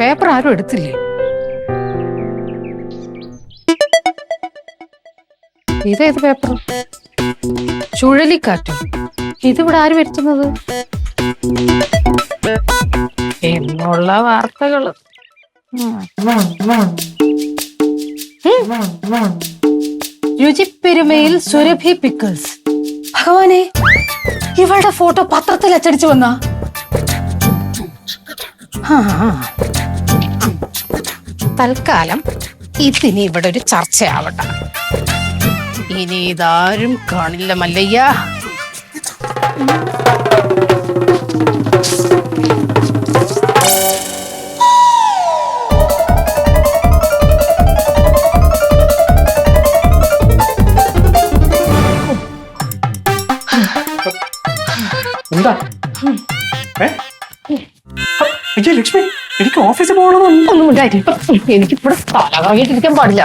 Paper ആരും എടുത്തില്ലേ? ഇതേത് പേപ്പർ? ചുഴലിക്കാറ്റ്. ഇതിവിടെ ആര് വരുത്തുന്നത് എന്നുള്ള വാർത്തകള്. രുചിപ്പെരുമയിൽ സുരഭി പിക്കിൾസ്. ഭഗവാനെ, ഇവളുടെ ഫോട്ടോ പത്രത്തിൽ അച്ചടിച്ചു വന്ന. തൽക്കാലം ഇതിനി ഇവിടെ ഒരു ചർച്ചയാവട്ടെ. ഇനി ഇതാരും കാണില്ല മല്ലയ്യ. എന്താ ലക്ഷ്മി, എനിക്ക് ഓഫീസിൽ പോകണമെന്നൊന്നും എനിക്കിവിടെ തലകറങ്ങിട്ടിരിക്കാൻ പാടില്ല.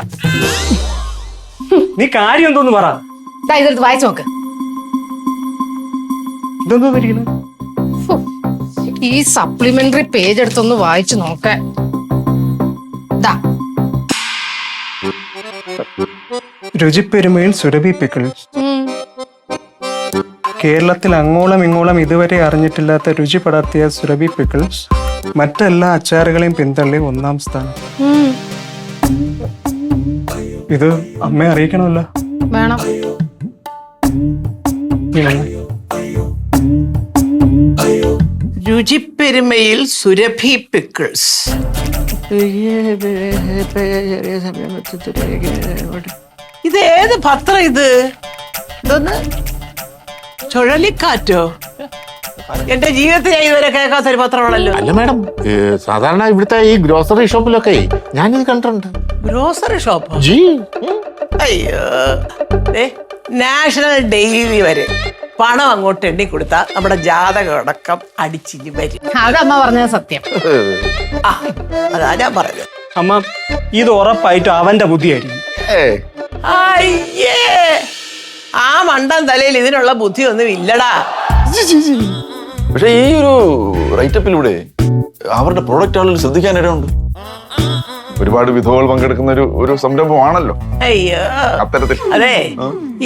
നീ കാര്യം എന്തോന്ന് പറ. ഇതെടുത്ത് വായിച്ചു നോക്ക്. ഈ സപ്ലിമെന്ററി പേജ് എടുത്തൊന്ന് വായിച്ചു നോക്കാൻ. രുചിപ്പെരുമയിൽ സുരഭി പിക്കിൾസ്. കേരളത്തിൽ അങ്ങോളം ഇങ്ങോളം ഇതുവരെ അറിഞ്ഞിട്ടില്ലാത്ത രുചി പടർത്തിയ സുരഭി പിക്കിൾസ് മറ്റെല്ലാ അച്ചാറുകളെയും പിന്തള്ളി 1ാം സ്ഥാനം. ഇത് അമ്മയെ അറിയിക്കണമല്ലോ. വേണം. രുചിപ്പെരുമയിൽ സുരഭി പിക്കിൾസ്. ഇത് ഏത് പത്രം? ഇതൊന്ന് ചുഴലിക്കാറ്റോ? എന്റെ ജീവിതത്തിൽ ഞാൻ ഇതുവരെ കേൾക്കാത്ത ഒരു പത്രമാണല്ലോ. അല്ല മാഡം, സാധാരണ ഇവിടുത്തെ ഈ ഗ്രോസറി ഷോപ്പിലൊക്കെ ഞാനിത് കണ്ടിട്ടുണ്ട്. Grocery shop? ജി. അയ്യോ, നാഷണൽ ഡെയിലി വരെ പണം അങ്ങോട്ട് എണ്ണി കൊടുത്താൽ നമ്മുടെ ജാതകം അടക്കം അടിച്ചിട്ട് വരും. അതമ്മ പറഞ്ഞത് സത്യം. അതാ ഞാൻ പറഞ്ഞത്. അമ്മ, ഇത് ഉറപ്പായിട്ടും അവന്റെ ബുദ്ധിയായിരിക്കും. അയ്യേ, ആ മണ്ടൻ തലയിൽ ഇതിനുള്ള ബുദ്ധിയൊന്നും ഇല്ലടാ. പക്ഷെ ഈ ഒരു റൈറ്റപ്പിലൂടെ അവരുടെ പ്രോഡക്റ്റ് ആളുകൾ ശ്രദ്ധിക്കാനിടയുണ്ട്. ഒരുപാട് വിധവകൾ പങ്കെടുക്കുന്ന ഒരു സംരംഭമാണല്ലോ. അയ്യോ, അത്തരത്തിൽ അതെ,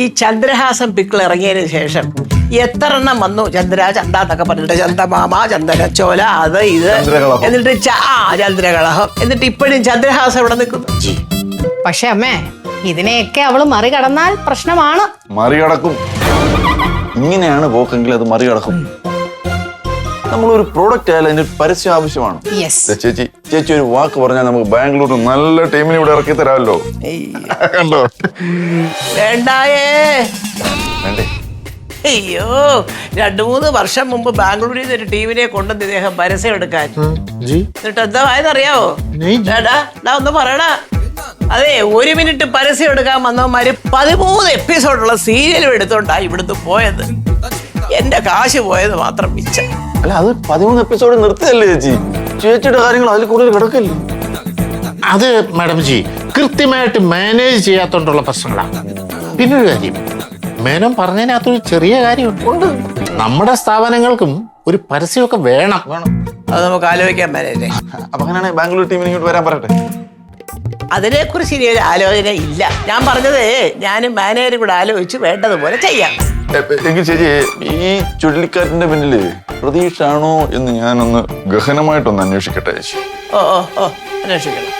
ഈ ചന്ദ്രഹാസം പിക്കിൾ ഇറങ്ങിയതിന് ശേഷം എത്ര എണ്ണം വന്നു. ചണ്ടാന്നൊക്കെ പറഞ്ഞിട്ട് ചന്ദമാമ, ചന്ദനച്ചോല, അത് ഇത്, എന്നിട്ട് ചന്ദ്രകളഹം, എന്നിട്ട് ഇപ്പോഴും ചന്ദ്രഹാസം ഇവിടെ നിൽക്കുന്നു. പക്ഷെ അമ്മേ, ഇതിനെയൊക്കെ അവള് മറികടന്നാൽ പ്രശ്നമാണ്. മറികടക്കും. ഇങ്ങനെയാണ് പോക്കെങ്കിൽ അത് മറികടക്കും. നമ്മളൊരു പ്രോഡക്റ്റ് ആയാലും അതിന്റെ പരസ്യം ആവശ്യമാണ്. ചേച്ചി ഒരു വാക്ക് പറഞ്ഞാൽ നമുക്ക് ബാംഗ്ലൂരിൽ നല്ല ടീമിനെ ഇവിടെ ഇറക്കി തരാമല്ലോ. കണ്ടോ? വേണ്ടായേ. വേണ്ടേ? അയ്യോ, 2-3 വർഷം മുമ്പ് ബാംഗ്ലൂരിൽ നിന്ന് ഒരു ടീമിനെ കൊണ്ടുവന്ന് ഇദ്ദേഹം പരസ്യം എടുക്കാൻ. എന്നിട്ട് എന്താ ആയെന്നറിയാവോ? ഒന്ന് പറയടാ. അതെ, 1 മിനിറ്റ് പരസ്യം എടുക്കാൻ വന്നവന്മാര് 13 എപ്പിസോഡുള്ള സീരിയലും എടുത്തോണ്ടാ ഇവിടുന്ന് പോയത്. എന്റെ കാശ് പോയത് മാത്രം മിച്ചം. അല്ല, അത് 13 എപ്പിസോഡ് നിർത്തിയല്ലേ ചേച്ചി? ചേച്ചിയുടെ കാര്യങ്ങൾ അതിൽ കൂടുതൽ കിടക്കല്ലേ? അത് മാഡം ജി കൃത്യമായിട്ട് മാനേജ് ചെയ്യാത്തോണ്ടുള്ള പ്രശ്നങ്ങളാണ്. പിന്നൊരു കാര്യം, മേനം പറഞ്ഞതിനകത്തൊരു ചെറിയ കാര്യമുണ്ട്. നമ്മുടെ സ്ഥാപനങ്ങൾക്കും ഒരു പരസ്യമൊക്കെ വേണം. അത് നമുക്ക് ആലോചിക്കാൻ പറ്റേ. അപ്പൊ അങ്ങനെയാണെങ്കിൽ ബാംഗ്ലൂർ ടീമിന് ഇങ്ങോട്ട് വരാൻ പറയട്ടെ. അതിനെക്കുറിച്ച് ഇനി ഒരു ആലോചന ഇല്ല. ഞാൻ പറഞ്ഞത് ഞാനും മാനേജരും കൂടെ ആലോചിച്ച് വേണ്ടതുപോലെ ചെയ്യാം. എങ്കിൽ ചേച്ചി, ഈ ചുഴലിക്കാറ്റിന്റെ പിന്നില് പ്രതീക്ഷ ആണോ എന്ന് ഞാനൊന്ന് ഗഹനമായിട്ടൊന്ന് അന്വേഷിക്കട്ടെ ചേച്ചി. അന്വേഷിക്കണം.